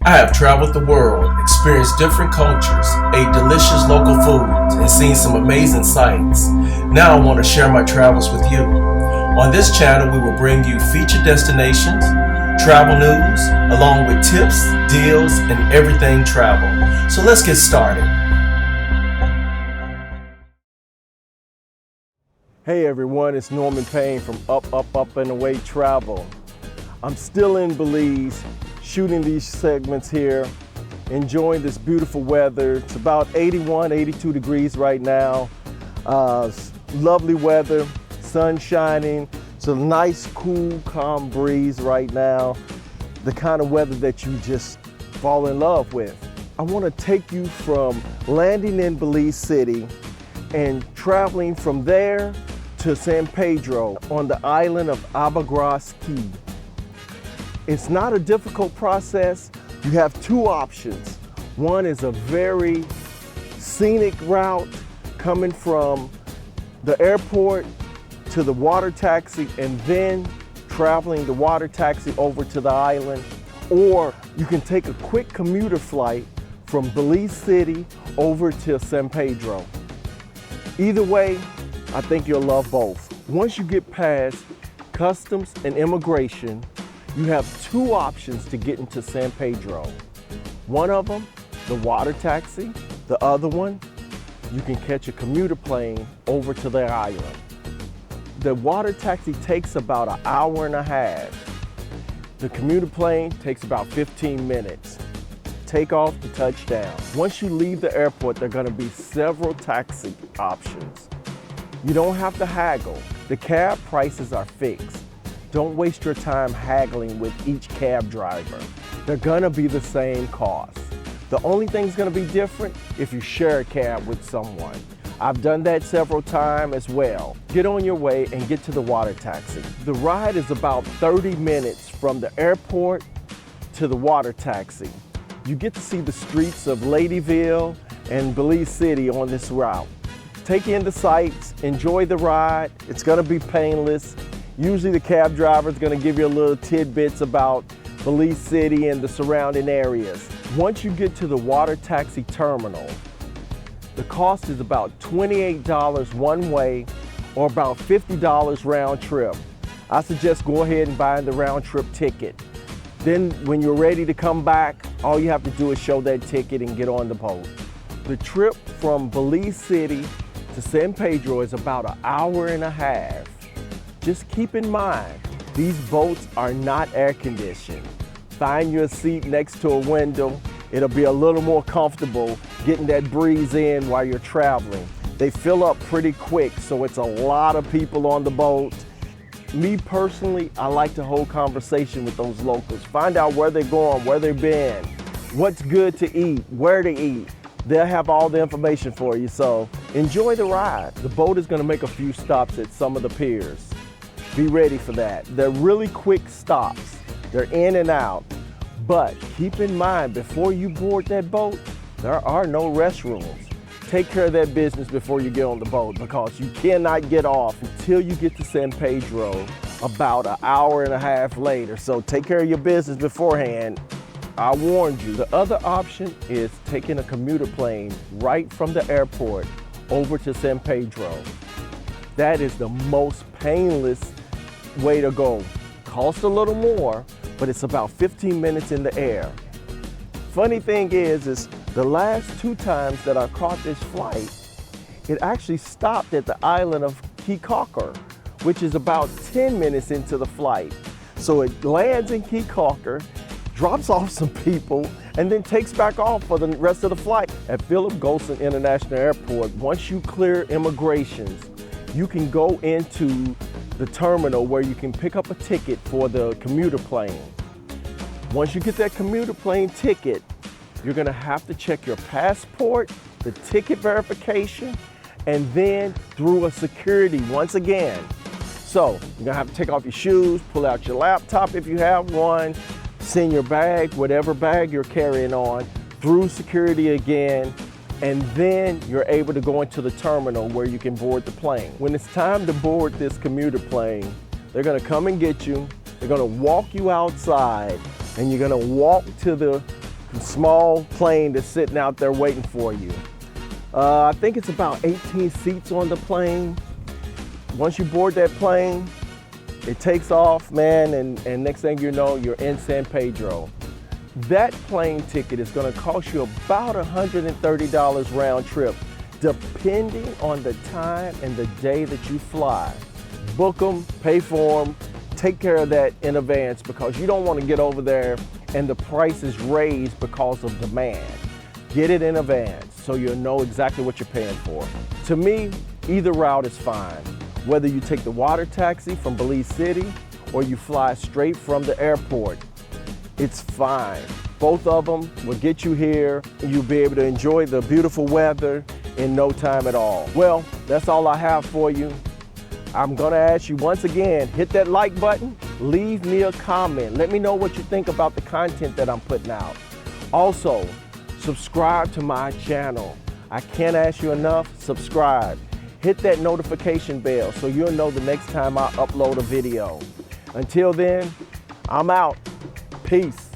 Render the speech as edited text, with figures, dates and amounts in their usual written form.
I have traveled the world, experienced different cultures, ate delicious local foods, and seen some amazing sights. Now I want to share my travels with you. On this channel, we will bring you featured destinations, travel news, along with tips, deals, and everything travel. So let's get started. Hey everyone, it's Norman Payne from Up and Away Travel. I'm still in Belize, shooting these segments here, enjoying this beautiful weather. It's about 81, 82 degrees right now. Lovely weather, sun shining. It's a nice, cool, calm breeze right now. The kind of weather that you just fall in love with. I want to take you from landing in Belize City and traveling from there to San Pedro on the island of Ambergris Caye. It's not a difficult process. You have two options. One is a very scenic route coming from the airport to the water taxi and then traveling the water taxi over to the island. Or you can take a quick commuter flight from Belize City over to San Pedro. Either way, I think you'll love both. Once you get past customs and immigration, you have two options to get into San Pedro. One of them, the water taxi. The other one, you can catch a commuter plane over to their island. The water taxi takes about an hour and a half. The commuter plane takes about 15 minutes. Takeoff to touchdown. Once you leave the airport, there are going to be several taxi options. You don't have to haggle. The cab prices are fixed. Don't waste your time haggling with each cab driver. They're gonna be the same cost. The only thing's gonna be different if you share a cab with someone. I've done that several times as well. Get on your way and get to the water taxi. The ride is about 30 minutes from the airport to the water taxi. You get to see the streets of Ladyville and Belize City on this route. Take in the sights, enjoy the ride. It's gonna be painless. Usually the cab driver is going to give you a little tidbits about Belize City and the surrounding areas. Once you get to the water taxi terminal, the cost is about $28 one way or about $50 round trip. I suggest go ahead and buy the round trip ticket. Then when you're ready to come back, all you have to do is show that ticket and get on the boat. The trip from Belize City to San Pedro is about an hour and a half. Just keep in mind, these boats are not air conditioned. Find you a seat next to a window. It'll be a little more comfortable getting that breeze in while you're traveling. They fill up pretty quick, so it's a lot of people on the boat. Me personally, I like to hold conversation with those locals. Find out where they're going, where they've been, what's good to eat, where to eat. They'll have all the information for you, so enjoy the ride. The boat is gonna make a few stops at some of the piers. Be ready for that. They're really quick stops. They're in and out. But keep in mind, before you board that boat, there are no restrooms. Take care of that business before you get on the boat because you cannot get off until you get to San Pedro about an hour and a half later. So take care of your business beforehand. I warned you. The other option is taking a commuter plane right from the airport over to San Pedro. That is the most painless way to go. Costs a little more, but it's about 15 minutes in the air. Funny thing is the last two times that I caught this flight, it actually stopped at the island of Caye, which is about 10 minutes into the flight. So it lands in Caye, drops off some people, and then takes back off for the rest of the flight. At Philip Goldson International Airport, once you clear immigrations, you can go into the terminal where you can pick up a ticket for the commuter plane. Once you get that commuter plane ticket, you're gonna have to check your passport, the ticket verification, and then through a security once again. So you're gonna have to take off your shoes, pull out your laptop if you have one, send your bag, whatever bag you're carrying on, through security again, and then you're able to go into the terminal where you can board the plane. When it's time to board this commuter plane, they're gonna come and get you, they're gonna walk you outside, and you're gonna walk to the small plane that's sitting out there waiting for you. I think it's about 18 seats on the plane. Once you board that plane, it takes off, man, and next thing you know, you're in San Pedro. That plane ticket is gonna cost you about $130 round trip, depending on the time and the day that you fly. Book them, pay for them, take care of that in advance, because you don't want to get over there and the price is raised because of demand. Get it in advance so you'll know exactly what you're paying for. To me, either route is fine. Whether you take the water taxi from Belize City or you fly straight from the airport, it's fine. Both of them will get you here and you'll be able to enjoy the beautiful weather in no time at all. Well, that's all I have for you. I'm gonna ask you once again, hit that like button, leave me a comment. Let me know what you think about the content that I'm putting out. Also, subscribe to my channel. I can't ask you enough, subscribe. Hit that notification bell so you'll know the next time I upload a video. Until then, I'm out. Peace.